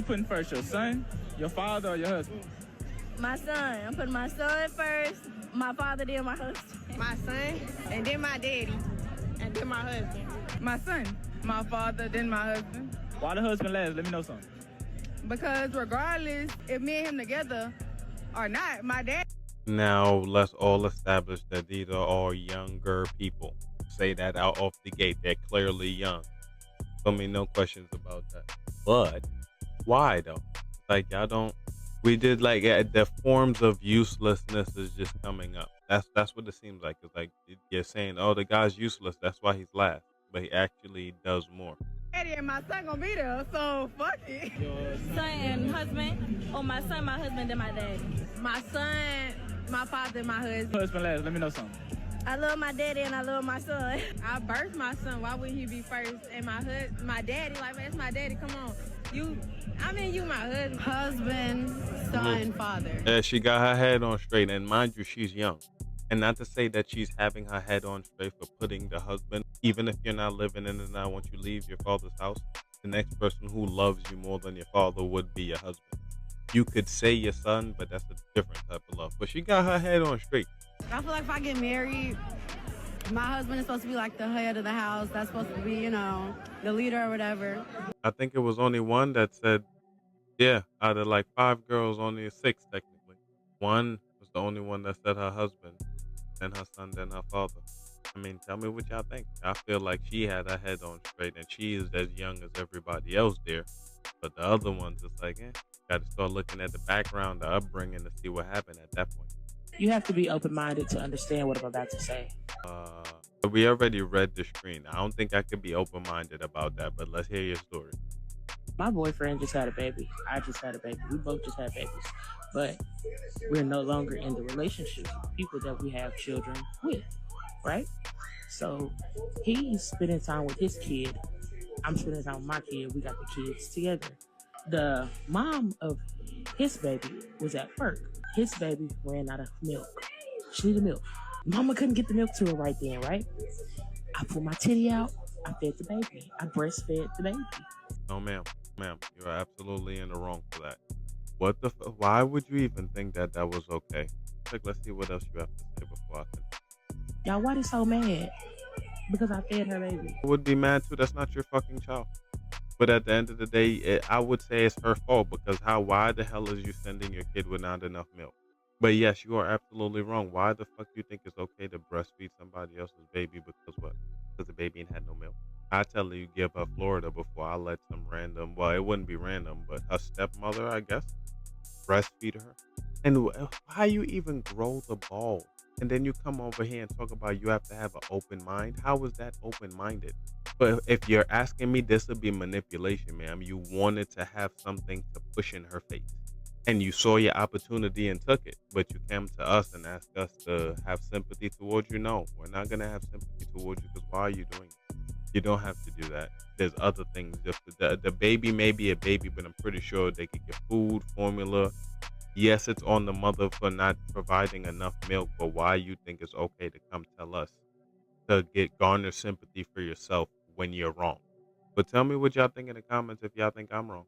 putting first, your son, your father, or your husband? My son. I'm putting my son first, my father, then my husband. My son, and then my daddy, and then my husband. My son, my father, then my husband. Why the husband last? Let me know something. Because regardless if me and him together or not, my dad. Now, let's all establish that these are all younger people. Say that out off the gate. They're clearly young. So, I mean, no questions about that. But why, though? Like, y'all don't. We did, like, the forms of uselessness is just coming up. That's what it seems like. It's like you're saying, oh, the guy's useless. That's why he's last. But he actually does more. Daddy and my son gonna be there, so fuck it. Your Son and husband. Oh, my son, my husband, then my daddy. My son, my father, my husband. husband last. Let me know something. I love my daddy and I love my son. I birthed my son. Why would he be first? And my daddy, like, man, it's my daddy. Come on, you my husband. Husband, son, father. Yeah, she got her head on straight, and mind you, she's young. And not to say that she's having her head on straight for putting the husband, even if you're not living in it now, once you leave your father's house, the next person who loves you more than your father would be your husband. You could say your son, but that's a different type of love. But she got her head on straight. I feel like if I get married, my husband is supposed to be like the head of the house. That's supposed to be, the leader or whatever. I think it was only one that said, yeah, out of like 5 girls, only 6 technically. One was the only one that said her husband, then her son, then her father. I mean, tell me what y'all think. I feel like she had her head on straight, and she is as young as everybody else there. But the other ones, it's like, got to start looking at the background, the upbringing to see what happened at that point. You have to be open-minded to understand what I'm about to say. We already read the screen. I don't think I could be open-minded about that, but let's hear your story. My boyfriend just had a baby. I just had a baby. We both just had babies. But we're no longer in the relationship with people that we have children with, right? So he's spending time with his kid. I'm spending time with my kid. We got the kids together. The mom of his baby was at work. His baby ran out of milk. She needed milk. Mama couldn't get the milk to her right then, right? I pulled my titty out. I fed the baby. I breastfed the baby. No, ma'am. Ma'am, you're absolutely in the wrong for that. Why would you even think that that was okay? Like, let's see what else you have to say before I can. Y'all, why they so mad? Because I fed her baby. I would be mad too. That's not your fucking child. But at the end of the day, I would say it's her fault because why the hell is you sending your kid with not enough milk? But yes, you are absolutely wrong. Why the fuck you think it's okay to breastfeed somebody else's baby because what? Because the baby ain't had no milk. I tell you, give her Florida before I let some random, well, it wouldn't be random, but her stepmother, I guess, breastfeed her. And why you even grow the ball? And then you come over here and talk about you have to have an open mind. How is that open-minded? But if you're asking me, this would be manipulation, ma'am. You wanted to have something to push in her face. And you saw your opportunity and took it. But you came to us and asked us to have sympathy towards you. No, we're not going to have sympathy towards you because why are you doing it? You don't have to do that. There's other things. The baby may be a baby, but I'm pretty sure they could get food, formula. Yes, it's on the mother for not providing enough milk, but why you think it's okay to come tell us to garner sympathy for yourself when you're wrong? But tell me what y'all think in the comments if y'all think I'm wrong.